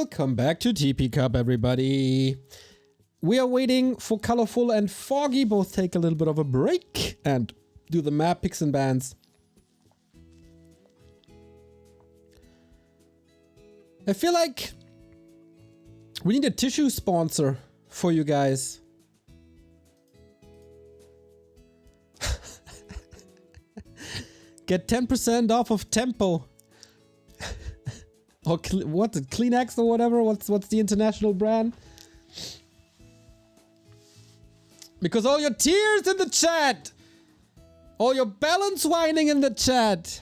Welcome back to TP Cup, everybody. We are waiting for Colorful and Foggy both take a little bit of a break and do the map picks and bans. I feel like we need a tissue sponsor for you guys. Get 10% off of Tempo. Or what's it, Kleenex or whatever? What's the international brand? Because all your tears in the chat, all your balance whining in the chat.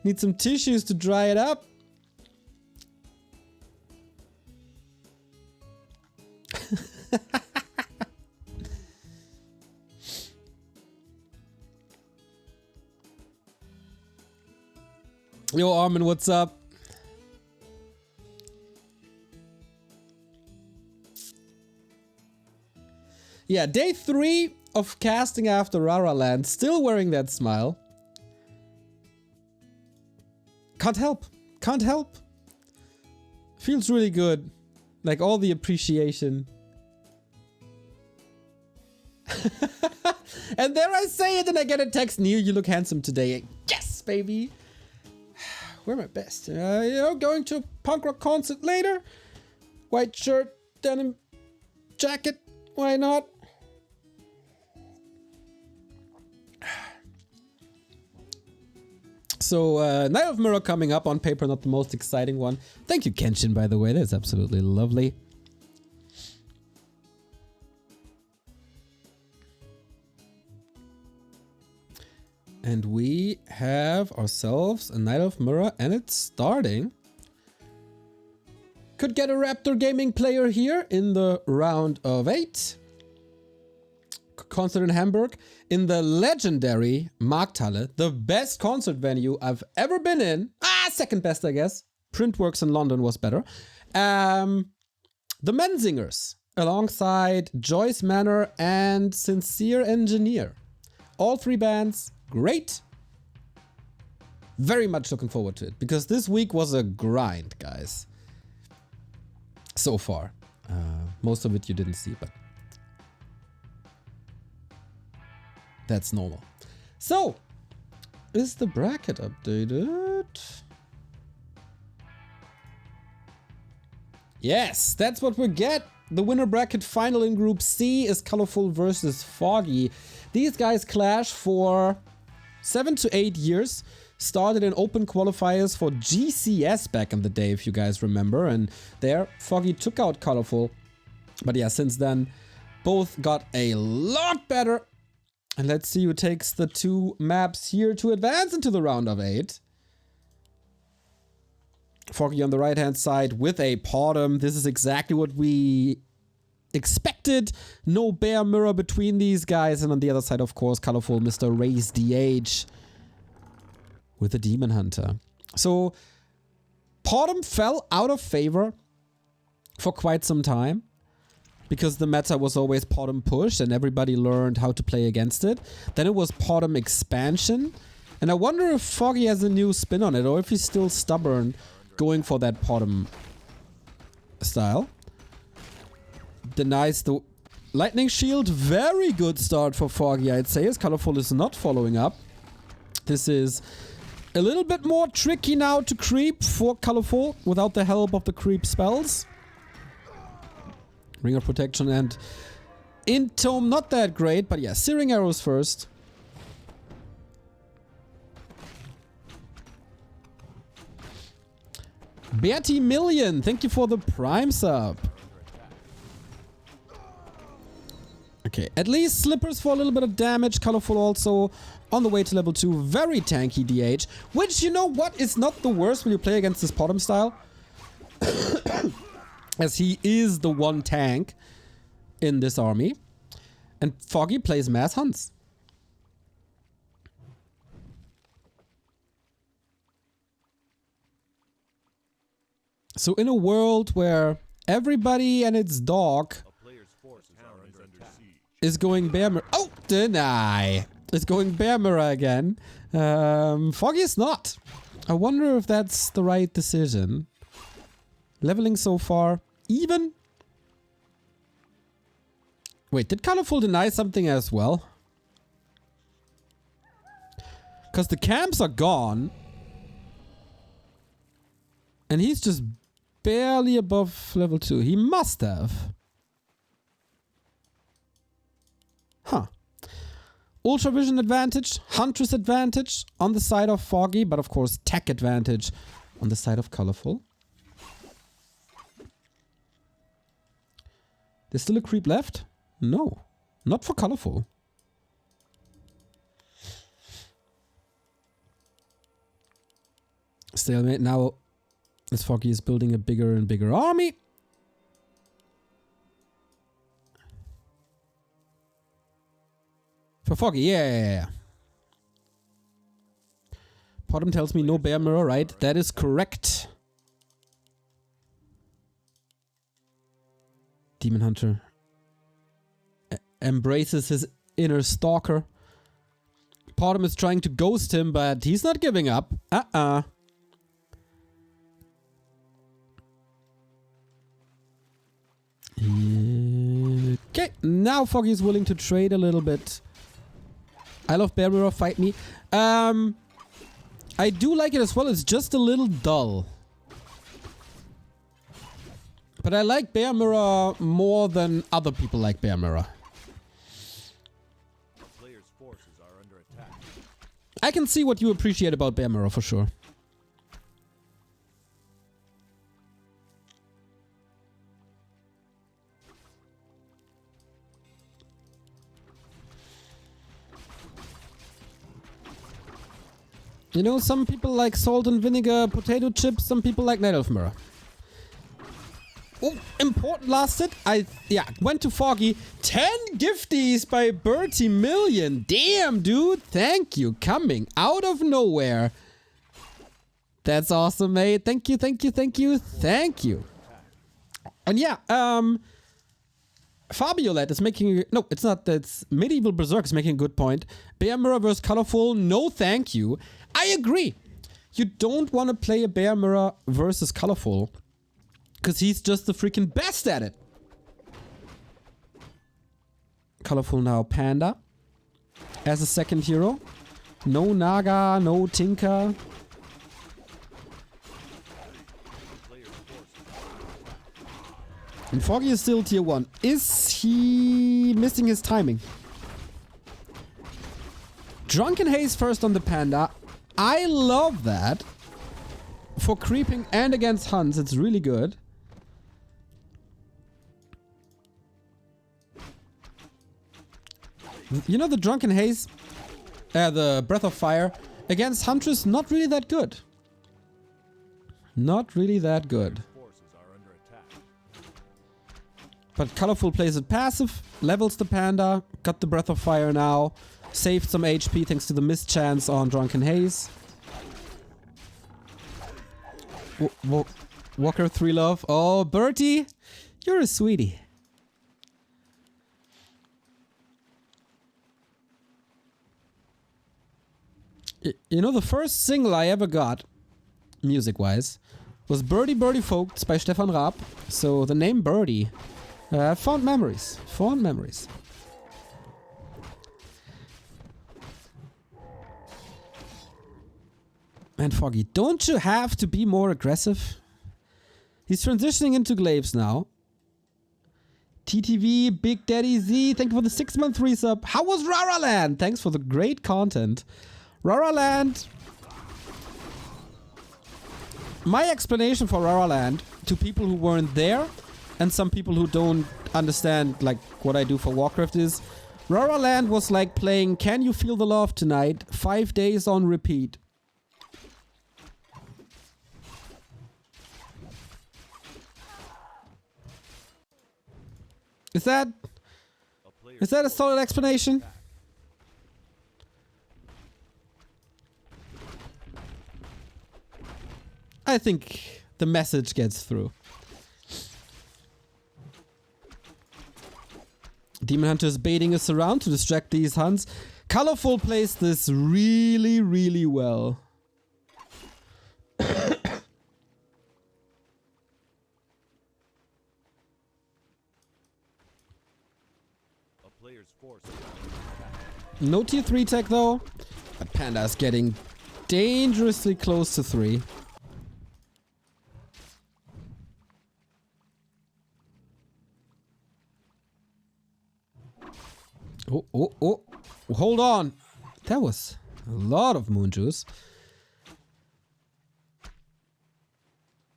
Need some tissues to dry it up. Yo, Armin, what's up? Yeah, day 3 of casting after Rara Land, still wearing that smile. Can't help. Can't help. Feels really good. Like all the appreciation. And there I say it and I get a text, Neil, you look handsome today. Yes, baby. Wear my best. You know, going to a punk rock concert later. White shirt, denim jacket. Why not? So, Night of Mirror coming up. On paper, not the most exciting one. Thank you, Kenshin, by the way. That's absolutely lovely. And we have ourselves a Night of Mirror, and it's starting. Could get a Raptor Gaming player here in the round of 8. Concert in Hamburg in the legendary Markthalle, the best concert venue I've ever been in. Second best, I guess. Printworks in London was better. The Menzingers alongside Joyce Manor and Sincere Engineer. All 3 bands. Great. Very much looking forward to it because this week was a grind, guys. So far. Most of it you didn't see, but that's normal. So, is the bracket updated? Yes, that's what we get. The winner bracket final in Group C is Colorful versus Foggy. These guys clash for 7 to 8 years. Started in open qualifiers for GCS back in the day, if you guys remember. And there, Foggy took out Colorful. But yeah, since then, both got a lot better. And let's see who takes the 2 maps here to advance into the round of 8. Foggy on the right-hand side with a Podum. This is exactly what we expected. No bear mirror between these guys. And on the other side, of course, Colorful Mr. Raise DH with a Demon Hunter. So, Podum fell out of favor for quite some time because the meta was always Podum push and everybody learned how to play against it. Then it was Podum expansion. And I wonder if Foggy has a new spin on it or if he's still stubborn going for that Podum style. Denies the lightning shield. Very good start for Foggy, I'd say, as Colorful is not following up. This is a little bit more tricky now to creep for Colorful without the help of the creep spells. Ring of Protection and Intome, not that great, but yeah, Searing Arrows first. Bertie Million, thank you for the Prime sub. Okay, at least Slippers for a little bit of damage. Colorful also on the way to level 2. Very tanky DH. Which, you know what, is not the worst when you play against this Podum style. As he is the one tank in this army. And Foggy plays mass hunts. So in a world where everybody and its dog is going bear mirror. Oh, deny. Is going bear mirror again. Foggy is not. I wonder if that's the right decision. Leveling so far. Even. Wait, did Colorful deny something as well? Because the camps are gone. And he's just barely above level 2. He must have. Huh. Ultra Vision advantage, Huntress advantage on the side of Foggy, but of course tech advantage on the side of Colorful. There's still a creep left? No, not for Colorful. Stalemate now as Foggy is building a bigger and bigger army. For Foggy, yeah. Potom tells me no bear mirror, right? That is correct. Demon Hunter embraces his inner stalker. Potom is trying to ghost him, but he's not giving up. Okay, now Foggy is willing to trade a little bit. I love Bear Mirror, fight me. I do like it as well, it's just a little dull. But I like Bear Mirror more than other people like Bear Mirror. Player's forces are under attack. I can see what you appreciate about Bear Mirror for sure. You know, some people like salt and vinegar potato chips, some people like Night Elf Mirror. Oh, important last hit. Went to Foggy. 10 gifties by Bertie Million. Damn, dude. Thank you. Coming out of nowhere. That's awesome, mate. Thank you, thank you, thank you, thank you. And yeah, Fabiolet is making... No, it's not. It's Medieval Berserk is making a good point. Bear Mirror versus Colorful. No, thank you. I agree. You don't want to play a Bear Mirror versus Colorful. Because he's just the freaking best at it. Colorful now Panda. As a second hero. No Naga, no Tinker. And Foggy is still tier 1. Is he missing his timing? Drunken Haze first on the Panda. I love that. For creeping and against hunts, it's really good. You know the Drunken Haze? The Breath of Fire. Against Huntress, not really that good. Not really that good. But Colorful plays it passive, levels the Panda, got the Breath of Fire now, saved some HP thanks to the mischance on Drunken Haze. Warcraft 3 love. Oh, Bertie, you're a sweetie. You know, the first single I ever got, music-wise, was Birdie Birdie Folks by Stefan Raab. So the name Birdie... fond memories. Fond memories. Man, Foggy, don't you have to be more aggressive? He's transitioning into Glaives now. TTV, Big Daddy Z, thank you for the 6-month resub. How was Raraland? Thanks for the great content. Raraland. My explanation for Raraland to people who weren't there and some people who don't understand like what I do for Warcraft is Raraland was like playing Can You Feel the Love Tonight 5 days on repeat. Is that a solid explanation? I think the message gets through. Demon Hunter is baiting us around to distract these hunts. Colorful plays this really, really well. player's forces. No tier 3 tech though. But Panda's getting dangerously close to 3. Oh, oh, oh. Hold on. That was a lot of moon juice.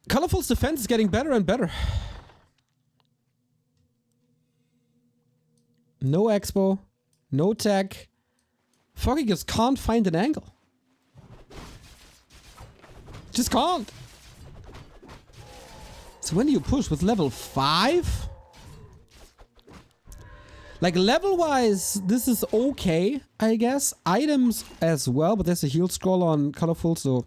Colorful's defense is getting better and better. No expo. No tech. Foggy just can't find an angle. Just can't. So when do you push? With level 5? Like level-wise, this is okay, I guess. Items as well, but there's a heal scroll on Colorful, so...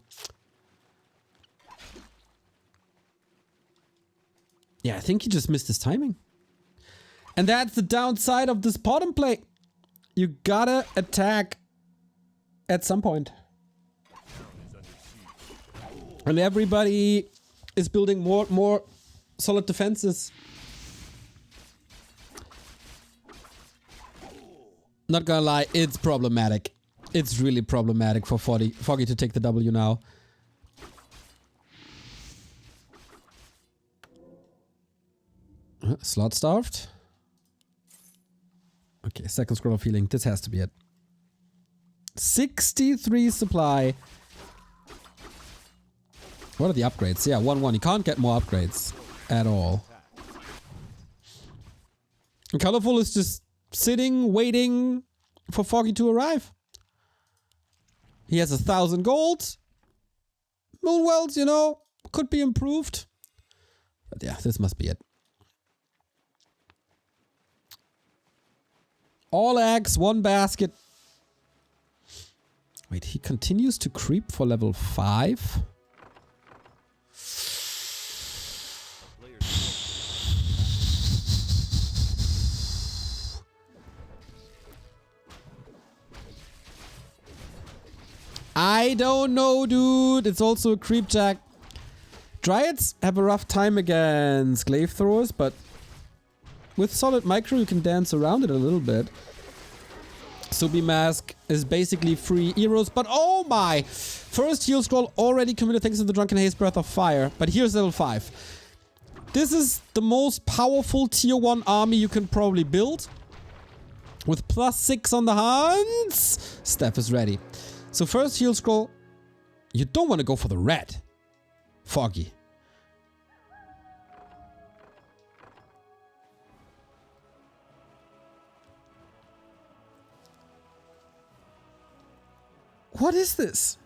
Yeah, I think he just missed his timing. And that's the downside of this bottom play. You gotta attack at some point. And everybody is building more solid defenses. Not gonna lie, it's problematic. It's really problematic for Foggy to take the W now. Slot starved. Okay, second scroll of healing. This has to be it. 63 supply. What are the upgrades? Yeah, 1-1. You can't get more upgrades at all. And Colorful is just sitting, waiting for Foggy to arrive. He has 1,000 gold. Moonwells, you know, could be improved. But yeah, this must be it. All eggs, 1 basket. Wait, he continues to creep for level 5? I don't know, dude. It's also a creep jack. Dryads have a rough time against glaive throwers, but with solid micro, you can dance around it a little bit. Subi Mask is basically free heroes, but oh my! First heal scroll already committed thanks to the Drunken Haze Breath of Fire. But here's level 5. This is the most powerful tier 1 army you can probably build. With +6 on the hands. Steph is ready. So first heal scroll. You don't want to go for the red. Foggy. What is this?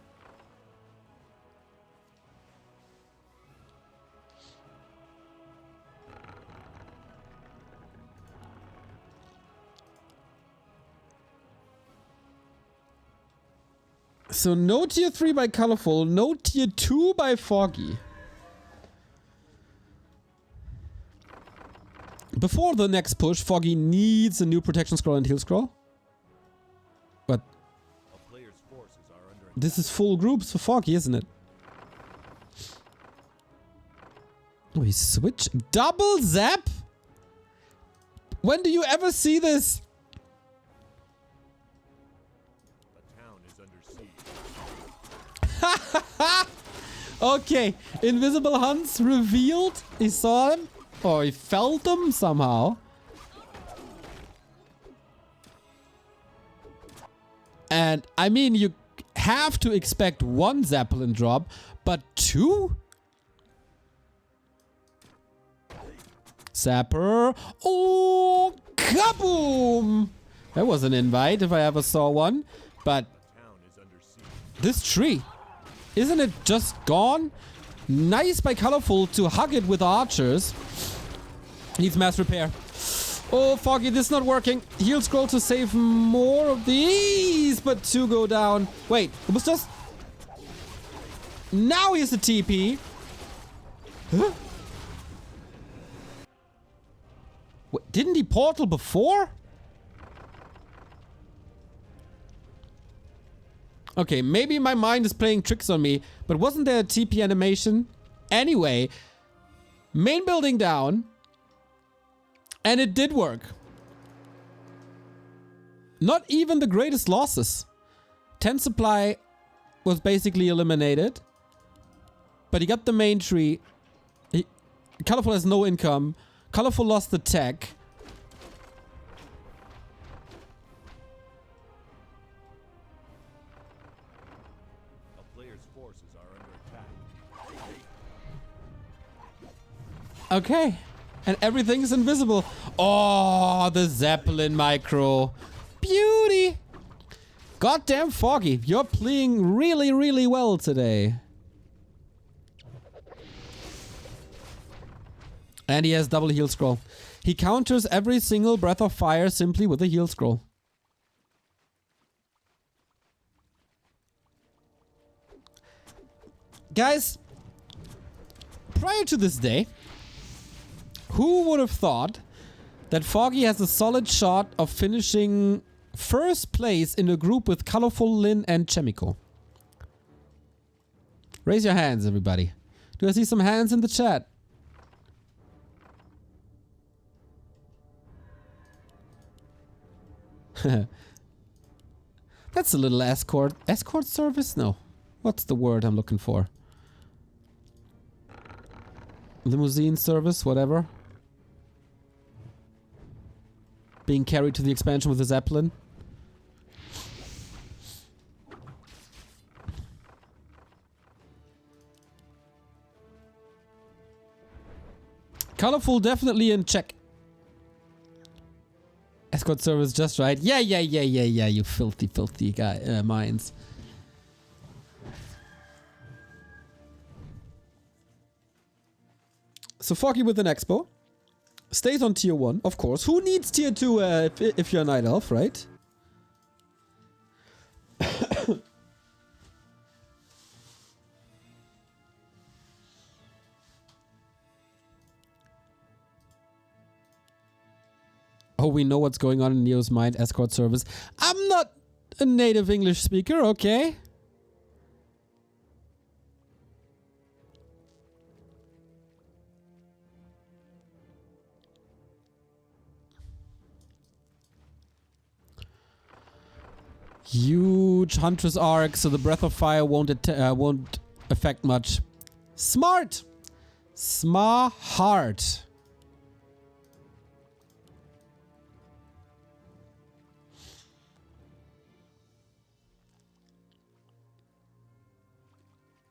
So no tier 3 by Colorful, no tier 2 by Foggy. Before the next push, Foggy needs a new protection scroll and heal scroll. But this is full groups for Foggy, isn't it? Oh, he switched. Double zap? When do you ever see this? Okay, invisible hunts revealed. He saw them, or he felt them somehow. And I mean, you have to expect 1 Zeppelin drop, but 2? Zapper. Oh, kaboom! That was an invite if I ever saw one. But this tree. Isn't it just gone? Nice by Colorful to hug it with archers. Needs mass repair. Oh, Foggy, this is not working. Heal scroll to save more of these, but 2 go down. Wait, it was just... Now he's a TP. Huh? Wait, didn't he portal before? Okay, maybe my mind is playing tricks on me, but wasn't there a TP animation? Anyway, main building down, and it did work. Not even the greatest losses. 10 supply was basically eliminated. But he got the main tree. Colorful has no income. Colorful lost the tech. A player's forces are under attack. Okay. And everything is invisible. Oh, the Zeppelin micro. Beauty. Goddamn Foggy. You're playing really, really well today. And he has double heal scroll. He counters every single breath of fire simply with a heal scroll. Guys, prior to this day, who would have thought that Foggy has a solid shot of finishing first place in a group with Colorful, Lin, and Chemico? Raise your hands, everybody. Do I see some hands in the chat? That's a little escort. Escort service? No. What's the word I'm looking for? Limousine service, whatever. Being carried to the expansion with the Zeppelin. Colorful definitely in check. Escort service just right. Yeah, you filthy, filthy guy, minds. So Foggy with an expo. Stays on tier 1, of course. Who needs tier 2 if you're a night elf, right? Oh, we know what's going on in Neo's mind. Escort service. I'm not a native English speaker, okay? Huge Huntress arc, so the Breath of Fire won't affect much. Smart! Smart.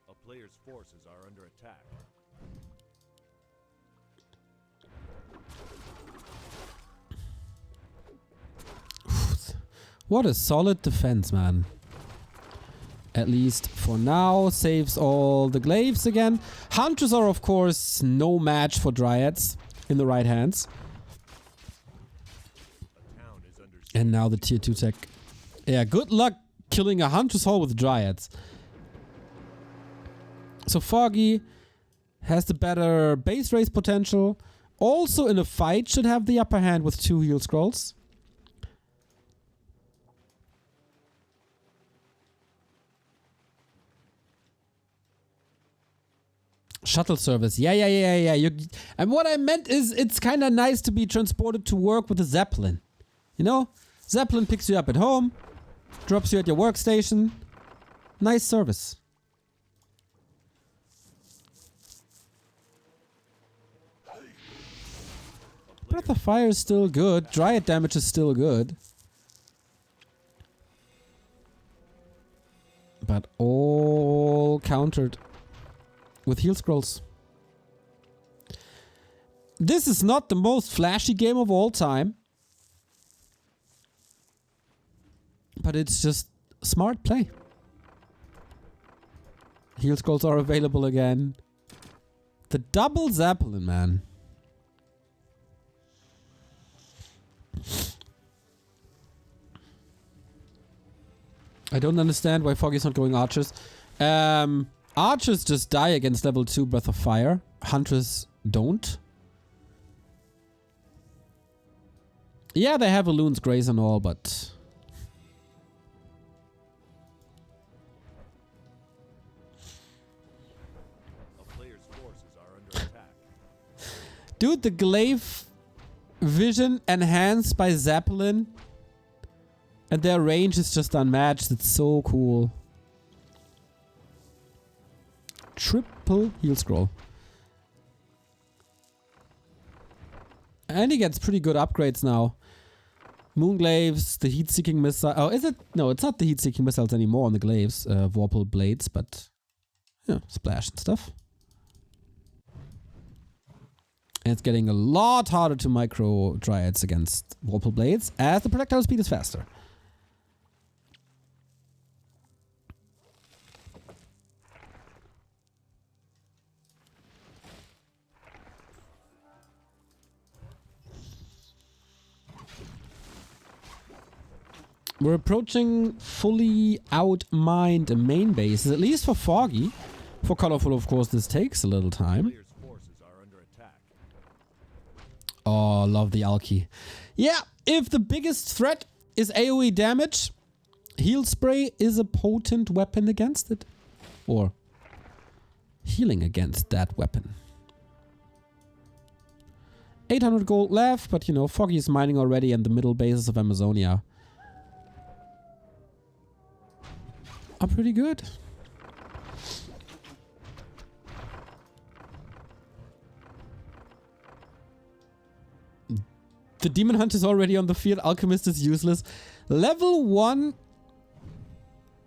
A player's forces are under attack. What a solid defense, man. At least for now, saves all the glaives again. Hunters are, of course, no match for Dryads in the right hands. And now the tier 2 tech. Yeah, good luck killing a Hunter's Hall with Dryads. So Foggy has the better base race potential. Also in a fight should have the upper hand with 2 heal scrolls. Shuttle service. Yeah. And what I meant is it's kind of nice to be transported to work with a Zeppelin. You know? Zeppelin picks you up at home, drops you at your workstation. Nice service. Breath of Fire is still good. Dryad damage is still good. But all countered with heal scrolls. This is not the most flashy game of all time. But it's just smart play. Heal scrolls are available again. The double Zeppelin, man. I don't understand why Foggy's not going archers. Archers just die against level 2 Breath of Fire. Hunters don't. Yeah, they have Elun's Grace and all, but... A player's forces are under attack. Dude, the glaive vision enhanced by Zeppelin And their range is just unmatched. It's so cool. Triple heal scroll. And he gets pretty good upgrades now. Moonglaves, the heat-seeking missile. Oh, is it? No, it's not the heat-seeking missiles anymore on the glaives. Vorpal blades, but yeah, splash and stuff. And it's getting a lot harder to micro triads against Vorpal blades as the projectile speed is faster. We're approaching fully out-mined main bases, at least for Foggy. For Colorful, of course, this takes a little time. Player's forces are under attack. Oh, love the Alki. Yeah, if the biggest threat is AoE damage, Heal Spray is a potent weapon against it. Or healing against that weapon. 800 gold left, but you know, Foggy is mining already and the middle bases of Amazonia are pretty good. The Demon Hunter is already on the field. Alchemist is useless. Level 1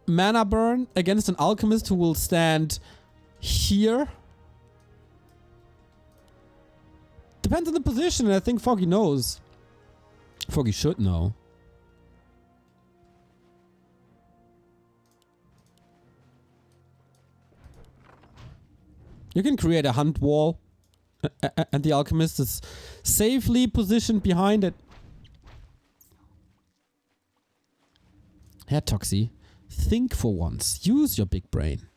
mana burn against an Alchemist who will stand here. Depends on the position, and I think Foggy knows. Foggy should know. You can create a hunt wall, and the Alchemist is safely positioned behind it. Yeah, Toxie. Think for once. Use your big brain.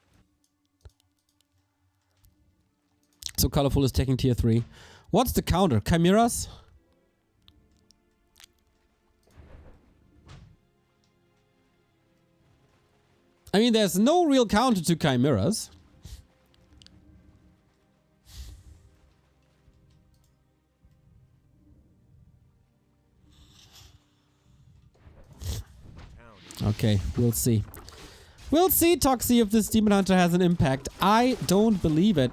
So Colorful is taking tier 3. What's the counter? Chimeras? I mean, there's no real counter to Chimeras. Okay, we'll see. We'll see, Toxie, if this Demon Hunter has an impact. I don't believe it.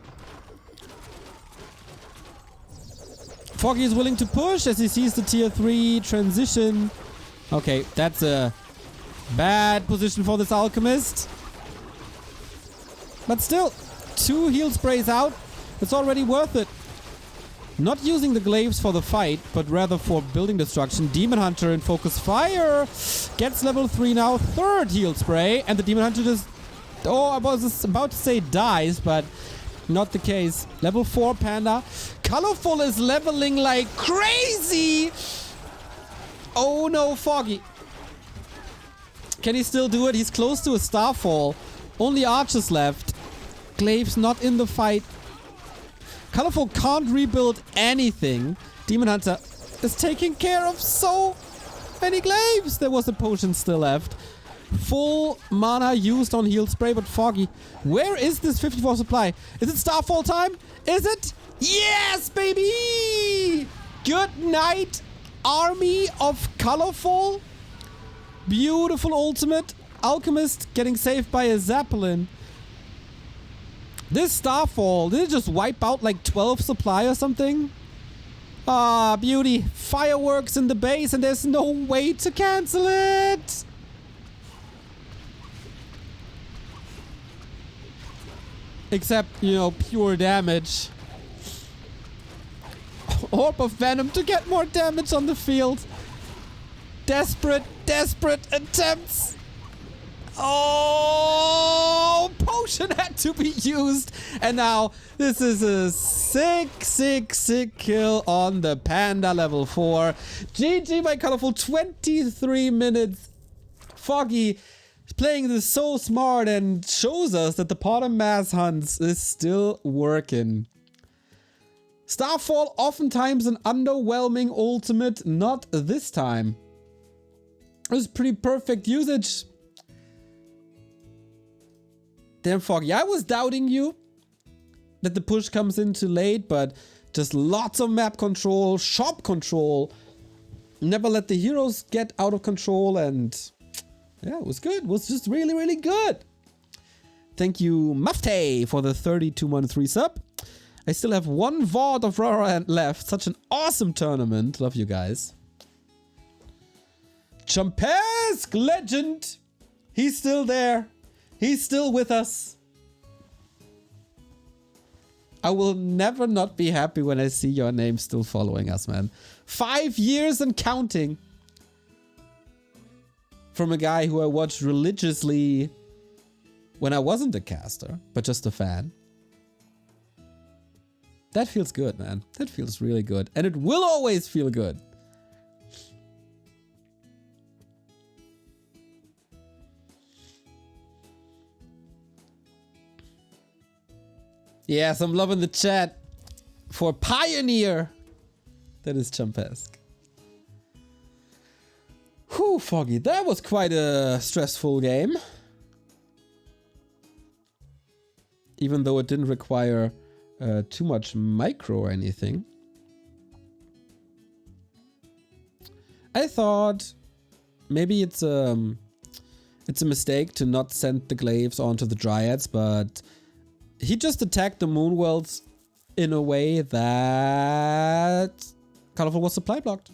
Foggy is willing to push as he sees the tier 3 transition. Okay, that's a bad position for this Alchemist. But still, 2 heal sprays out. It's already worth it. Not using the glaives for the fight, but rather for building destruction. Demon Hunter in focus fire gets level 3 now. 3rd heal spray, and the Demon Hunter just... Oh, I was about to say dies, but not the case. Level 4 Panda. Colorful is leveling like crazy! Oh no, Foggy. Can he still do it? He's close to a Starfall. Only archers left. Glaives not in the fight. Colorful can't rebuild anything. Demon Hunter is taking care of so many glaives. There was a potion still left. Full mana used on heal spray, but Foggy. Where is this 54 supply? Is it Starfall time? Is it? Yes, baby! Good night, army of Colorful. Beautiful ultimate. Alchemist getting saved by a Zeppelin. This Starfall, did it just wipe out like 12 supply or something? Ah, beauty. Fireworks in the base and there's no way to cancel it. Except, you know, pure damage. Orb of Venom to get more damage on the field. Desperate, desperate attempts. Oh, potion had to be used. And now this is a sick kill on the Panda level 4. GG by Colorful, 23 minutes. Foggy playing this so smart and shows us that the Potom Mass Hunts is still working. Starfall, oftentimes an underwhelming ultimate, not this time. It was pretty perfect usage. Damn, Foggy, I was doubting you that the push comes in too late, but just lots of map control, shop control, never let the heroes get out of control, and yeah, it was good. It was just really, really good. Thank you, Mafte, for the 32-month resub. I still have one VOD of Rara left. Such an awesome tournament. Love you guys. Chumpesk legend. He's still there. He's still with us. I will never not be happy when I see your name still following us, man. 5 years and counting. From a guy who I watched religiously when I wasn't a caster, but just a fan. That feels good, man. That feels really good. And it will always feel good. Yes, I'm loving the chat for Pioneer. That is Chumpesk. Whew, Foggy. That was quite a stressful game. Even though it didn't require too much micro or anything. I thought maybe it's a mistake to not send the glaives onto the dryads, but he just attacked the moonwells in a way that Colorful was supply blocked.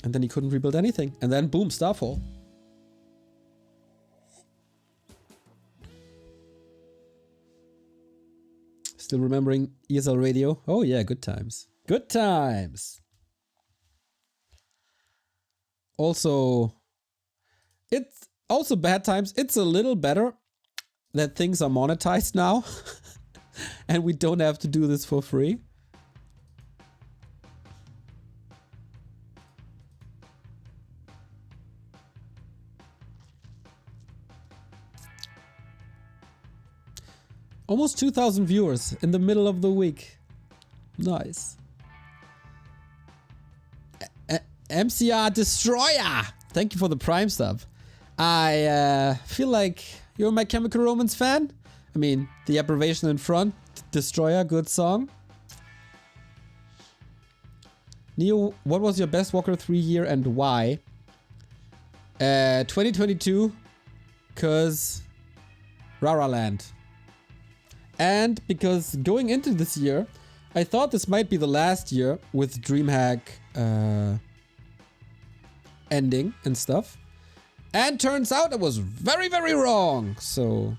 And then he couldn't rebuild anything. And then boom, Starfall. Still remembering ESL radio? Oh yeah, good times. Good times. Also, it's also bad times. It's a little better that things are monetized now. And we don't have to do this for free. Almost 2,000 viewers in the middle of the week. Nice. MCR Destroyer! Thank you for the Prime stuff. I feel like you're My Chemical Romance fan. I mean, The Abbreviation in Front, Destroyer, good song. Neo, what was your best Warcraft 3 year and why? 2022, cause Rara Land. And because going into this year, I thought this might be the last year with DreamHack ending and stuff. And turns out it was very, very wrong. So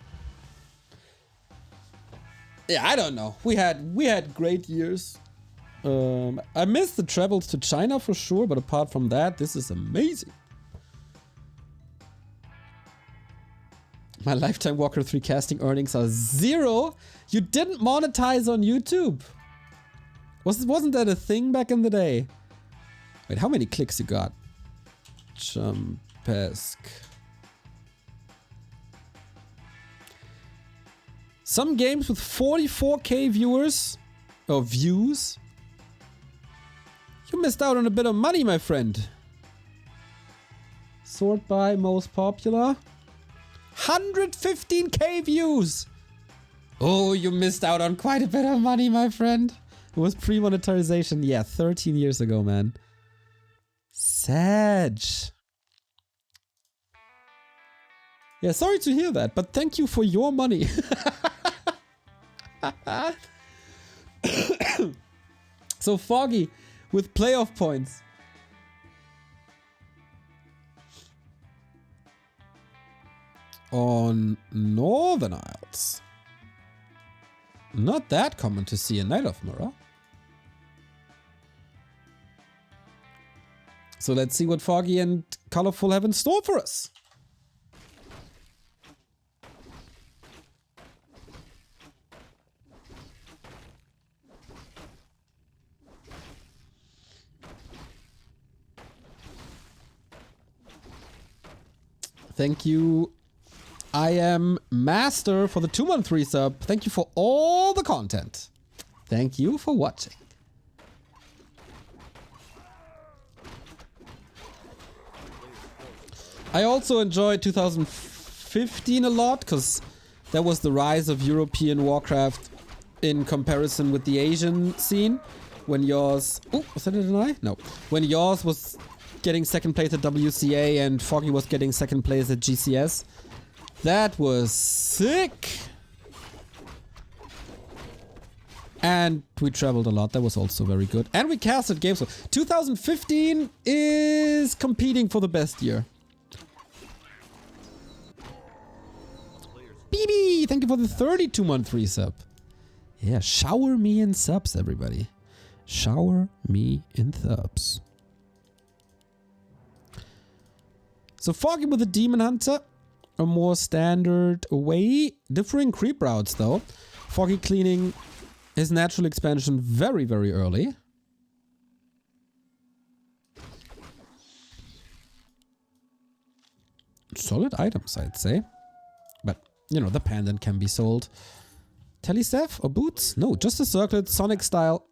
yeah, I don't know. We had great years. I missed the travels to China for sure, but apart from that, this is amazing. My lifetime Warcraft 3 casting earnings are 0. You didn't monetize on YouTube. Wasn't that a thing back in the day? Wait, how many clicks you got? Chumpesk. Some games with 44k viewers or views. You missed out on a bit of money, my friend. Sort by most popular. 115k views. Oh, you missed out on quite a bit of money, my friend. It was pre-monetization. Yeah, 13 years ago, man. Sad. Yeah, sorry to hear that, but thank you for your money. So Foggy with playoff points. On Northern Isles. Not that common to see a Night of Mirror. So let's see what Foggy and Colorful have in store for us. Thank you, I am Master, for the 2-month resub. Thank you for all the content. Thank you for watching. I also enjoyed 2015 a lot, because that was the rise of European Warcraft in comparison with the Asian scene. when yours... Oh, was that a deny? No. When yours was getting second place at WCA and Foggy was getting second place at GCS. That was sick! And we traveled a lot. That was also very good. And we casted games. 2015 is competing for the best year. BB, thank you for the 32-month resub. Yeah, shower me in subs, everybody. Shower me in subs. So Foggy with the Demon Hunter. A more standard way. Differing creep routes, though. Foggy cleaning his natural expansion very, very early. Solid items, I'd say. But, you know, the pendant can be sold. Telestaff or boots? No, just a circlet, Sonic style.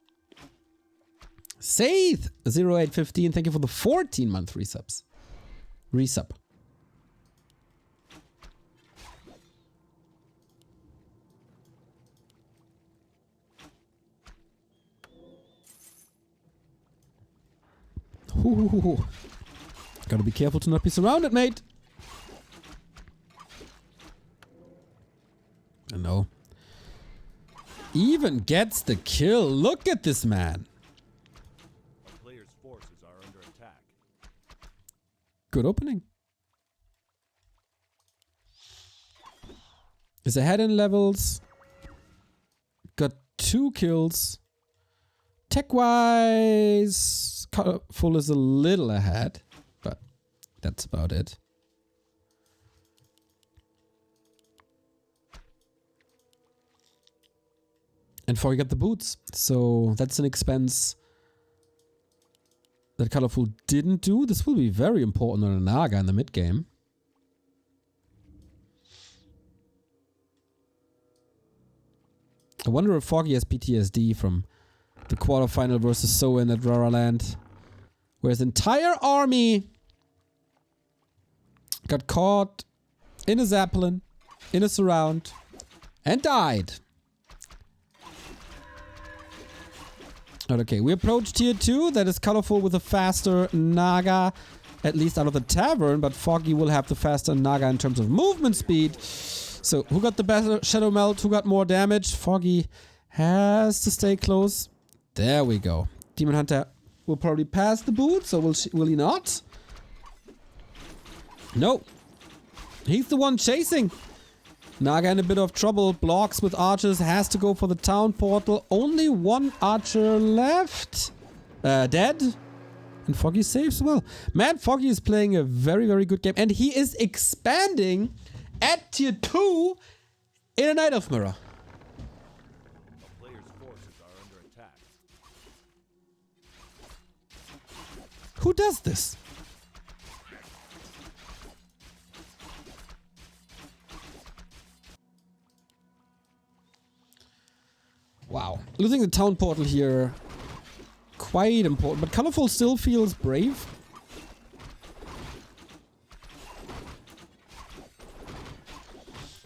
Saith 0815, thank you for the 14-month resubs. Resub. Ooh. Gotta be careful to not be surrounded, mate. I know. Even gets the kill. Look at this man. The player's forces are under attack. Good opening. Is ahead in levels. Got 2 kills. Tech-wise, Colorful is a little ahead, but that's about it. And Foggy got the boots, so that's an expense that Colorful didn't do. This will be very important on a Naga in the mid game. I wonder if Foggy has PTSD from the quarterfinal versus Soin at Raraland, where his entire army got caught in a Zeppelin, in a surround, and died. Okay, we approach tier 2. That is Colorful with a faster Naga, at least out of the tavern, but Foggy will have the faster Naga in terms of movement speed. So, who got the better Shadow Melt? Who got more damage? Foggy has to stay close. There we go. Demon Hunter will probably pass the boots, or will he not? No. He's the one chasing. Naga in a bit of trouble. Blocks with archers. Has to go for the town portal. Only one archer left. Dead. And Foggy saves well. Man, Foggy is playing a very, very good game. And he is expanding at tier 2 in a Night of Mirror. The player's forces are under attack. Who does this? Wow. Losing the town portal here, quite important. But Colorful still feels brave.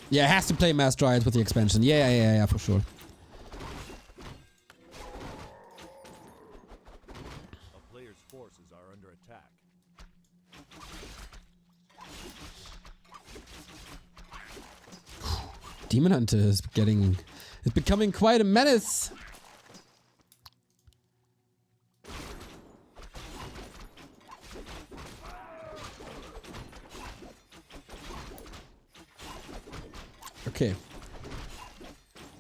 Yeah, it has to play Mass Dryad with the expansion. Yeah, for sure. A player's forces are under attack. Demon Hunter is becoming quite a menace. Okay.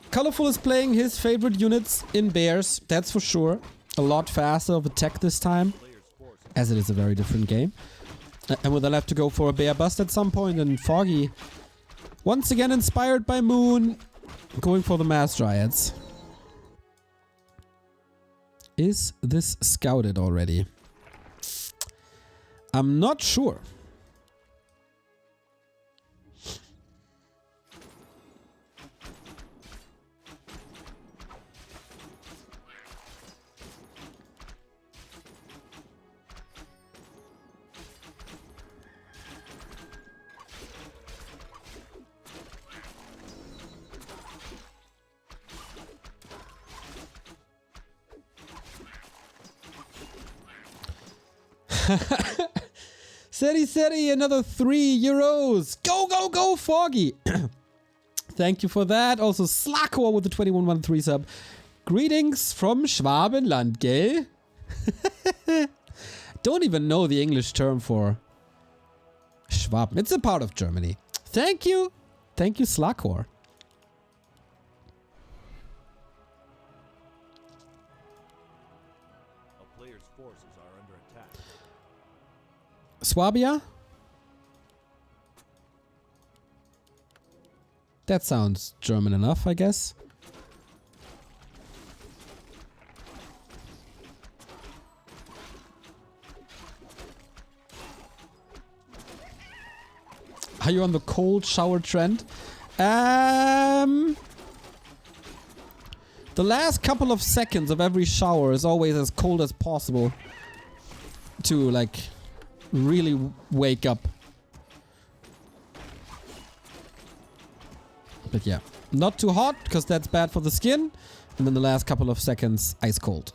Colorful is playing his favorite units in bears, that's for sure. A lot faster of attack this time, as it is a very different game. And we'll have to go for a bear bust at some point, and Foggy, once again inspired by Moon, going for the Mass Dryads. Is this scouted already? I'm not sure. Seri, another €3. Go, go, go, Foggy. Thank you for that. Also, Slackhor with the 2113 sub. Greetings from Schwabenland, gell? Don't even know the English term for Schwaben. It's a part of Germany. Thank you. Thank you, Slackhor. A player's forces are under attack. Swabia? That sounds German enough, I guess. Are you on the cold shower trend? The last couple of seconds of every shower is always as cold as possible to, like, really wake up. But yeah, not too hot because that's bad for the skin. And then the last couple of seconds, ice cold.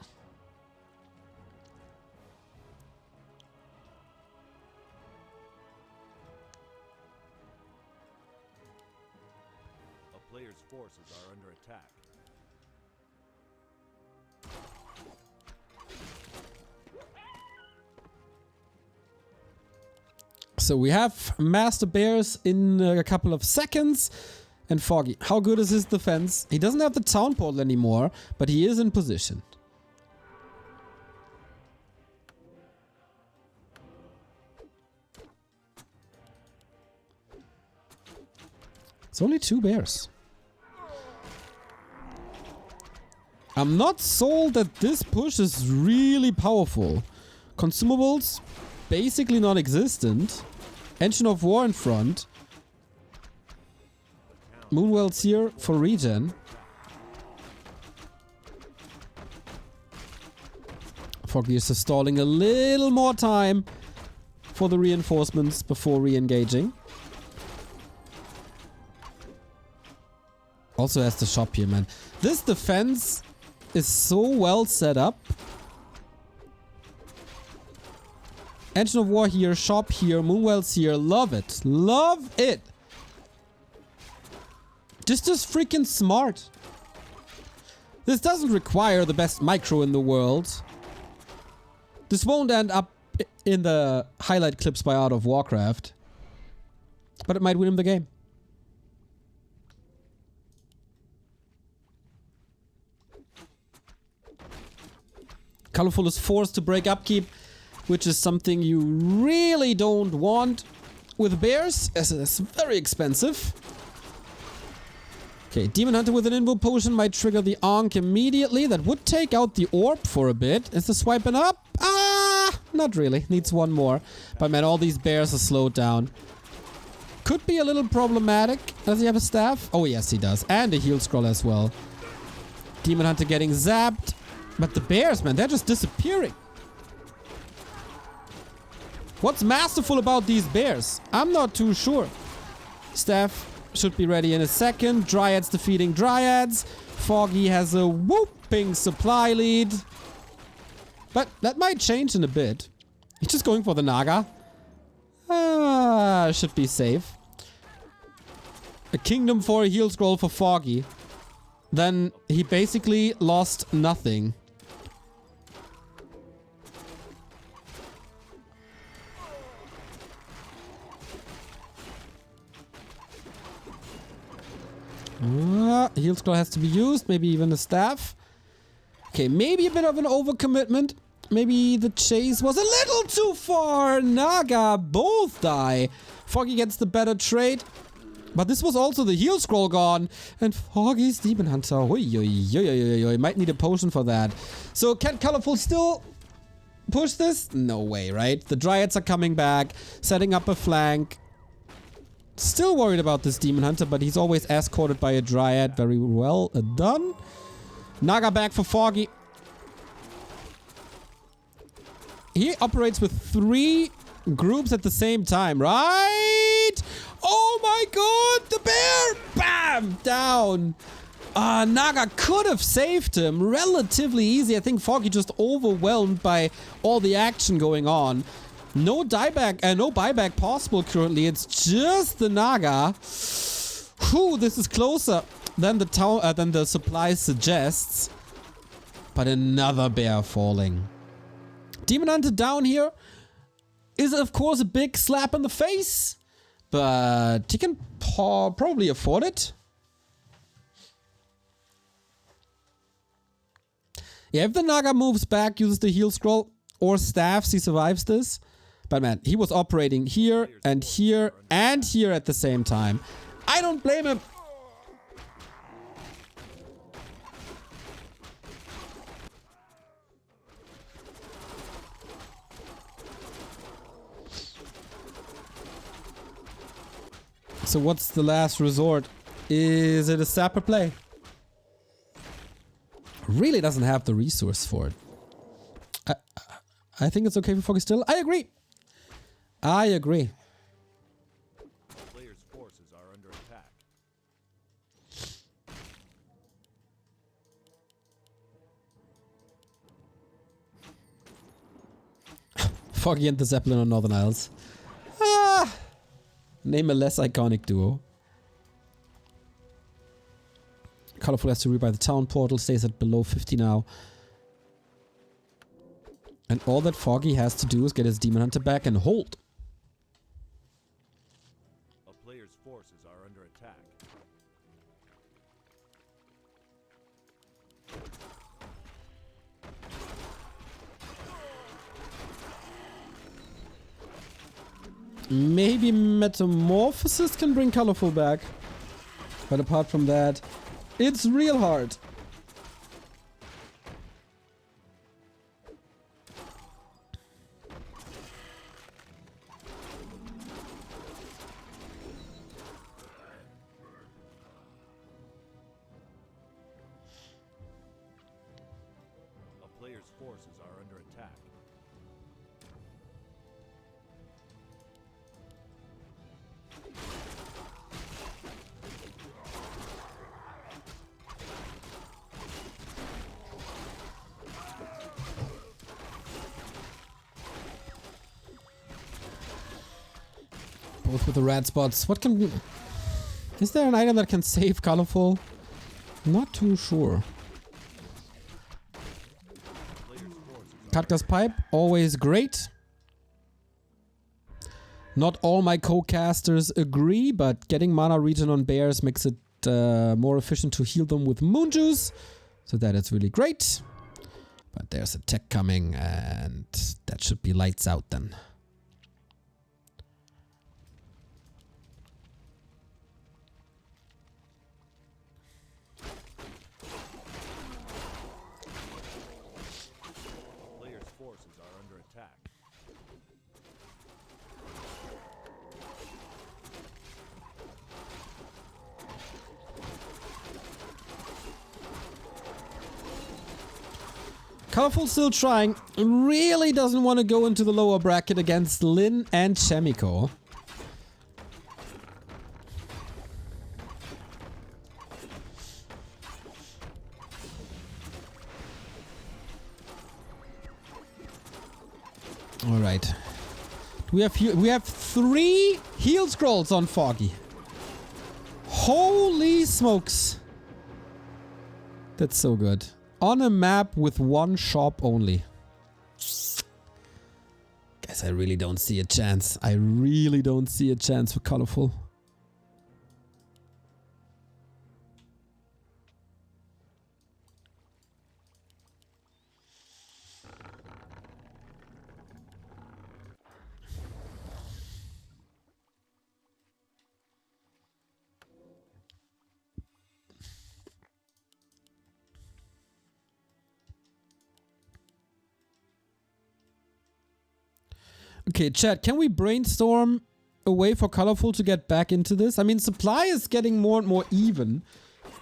A player's forces are under attack. So we have Master Bears in a couple of seconds. And Foggy, how good is his defense? He doesn't have the town portal anymore, but he is in position. It's only 2 bears. I'm not sold that this push is really powerful. Consumables, basically non-existent. Engine of War in front. Moonwell's here for regen. Foggy is stalling a little more time for the reinforcements before re-engaging. Also has the shop here, man. This defense is so well set up. Engine of War here, shop here, Moonwell's here. Love it. Love it. Just freaking smart. This doesn't require the best micro in the world. This won't end up in the highlight clips by Art of Warcraft. But it might win him the game. Colorful is forced to break upkeep, which is something you really don't want with bears, as it's very expensive. Okay, Demon Hunter with an invo potion might trigger the Ankh immediately. That would take out the orb for a bit. Is the swiping up? Ah, not really. Needs one more. But man, all these bears are slowed down. Could be a little problematic. Does he have a staff? Oh yes, he does. And a heal scroll as well. Demon Hunter getting zapped. But the bears, man, they're just disappearing. What's masterful about these bears? I'm not too sure. Staff should be ready in a second. Dryads defeating Dryads. Foggy has a whooping supply lead. But that might change in a bit. He's just going for the Naga. Should be safe. A kingdom for a heal scroll for Foggy. Then he basically lost nothing. Heal scroll has to be used. Maybe even a staff. Okay, maybe a bit of an overcommitment. Maybe the chase was a little too far. Naga both die. Foggy gets the better trade. But this was also the heal scroll gone. And Foggy's Demon Hunter. Might need a potion for that. So can Colorful still push this? No way, right? The Dryads are coming back. Setting up a flank. Still worried about this Demon Hunter, but he's always escorted by a Dryad. Very well done. Naga back for Foggy. He operates with 3 groups at the same time, right? Oh my god, the bear! Bam! Down. Naga could have saved him relatively easy. I think Foggy just overwhelmed by all the action going on. No dieback, no buyback possible currently. It's just the Naga. Whew, this is closer than the supply suggests. But another bear falling. Demon Hunter down here is of course a big slap in the face, but he can probably afford it. Yeah, if the Naga moves back, uses the heal scroll or staffs, he survives this. But man, he was operating here and here and here at the same time. I don't blame him. So what's the last resort? Is it a sapper play? Really doesn't have the resource for it. I think it's okay for Foggy still. I agree. I agree. Players' forces are under attack. Foggy and the Zeppelin on Northern Isles. Ah! Name a less iconic duo. Colorful has to rebuy the town portal, stays at below 50 now. And all that Foggy has to do is get his Demon Hunter back and hold. A player's forces are under attack. Maybe Metamorphosis can bring Colorful back. But apart from that, it's real hard. A player's forces are under attack. Both with the red spots. What can... Is there an item that can save Colorful? Not too sure. Cactus Pipe, always great. Not all my co-casters agree, but getting mana regen on bears makes it more efficient to heal them with Moon Juice. So that is really great. But there's a tech coming and that should be lights out then. Players' forces are under attack. Colorful still trying. Really doesn't want to go into the lower bracket against Lin and Chemico. All right. We have 3 heal scrolls on Foggy. Holy smokes. That's so good. On a map with 1 shop only. Guess I really don't see a chance. I really don't see a chance for Colorful. Okay, chat, can we brainstorm a way for Colorful to get back into this? I mean, supply is getting more and more even,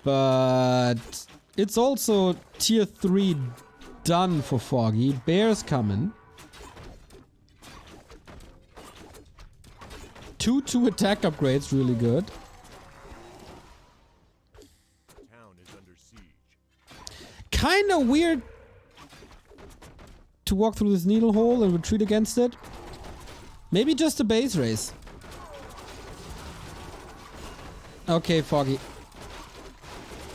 but it's also tier 3 done for Foggy. Bears coming. 2 attack upgrades, really good. Town is under kind of weird to walk through this needle hole and retreat against it. Maybe just a base race. Okay, Foggy.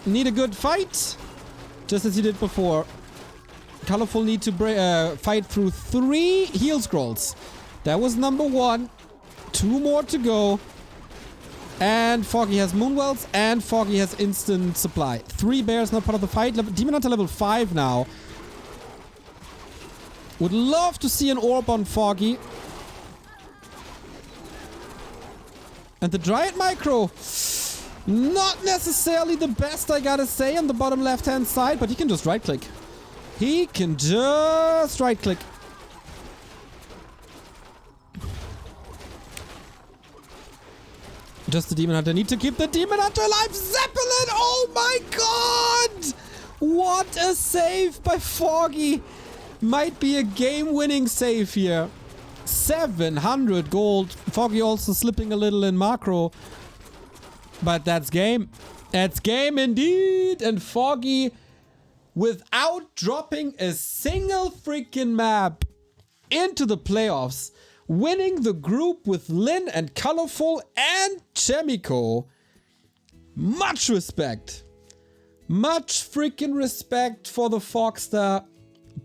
Need a good fight, just as you did before. Colorful need to fight through 3 heal scrolls. That was number 1. 2 more to go. And Foggy has Moonwells, and Foggy has instant supply. 3 bears not part of the fight. Demon Hunter level 5 now. Would love to see an orb on Foggy. And the Dryad Micro. Not necessarily the best, I gotta say, on the bottom left-hand side, but he can just right-click. He can just right-click. Just the Demon Hunter. Need to keep the Demon Hunter alive. Zeppelin! Oh my god! What a save by Foggy. Might be a game-winning save here. 700 gold. Foggy also slipping a little in macro. But that's game. That's game indeed. And Foggy, without dropping a single freaking map into the playoffs, winning the group with Lin and Colorful and Chemico. Much respect. Much freaking respect for the Fogster.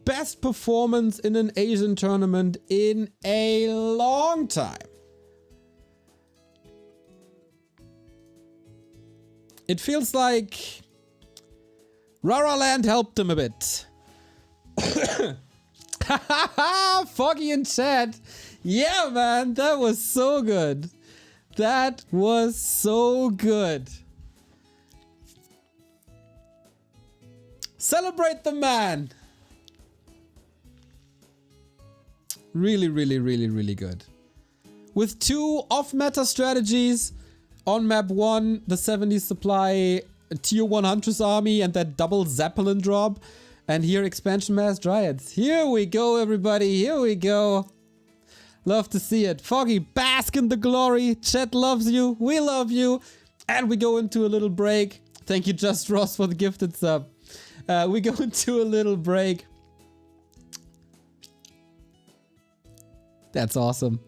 Best performance in an Asian tournament in a long time. It feels like Rara Land helped him a bit. Foggy in chat. Yeah, man, that was so good. That was so good. Celebrate the man. Really, really, really, really good. With 2 off-meta strategies on map 1, the 70 supply tier 1 Huntress army and that double Zeppelin drop. And here expansion mass Dryads. Here we go, everybody. Here we go. Love to see it. Foggy, bask in the glory. Chat loves you. We love you. And we go into a little break. Thank you, Just Ross, for the gifted sub. We go into a little break. That's awesome.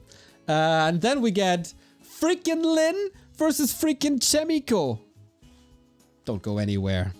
And then we get freaking Lin versus freaking Chemico. Don't go anywhere.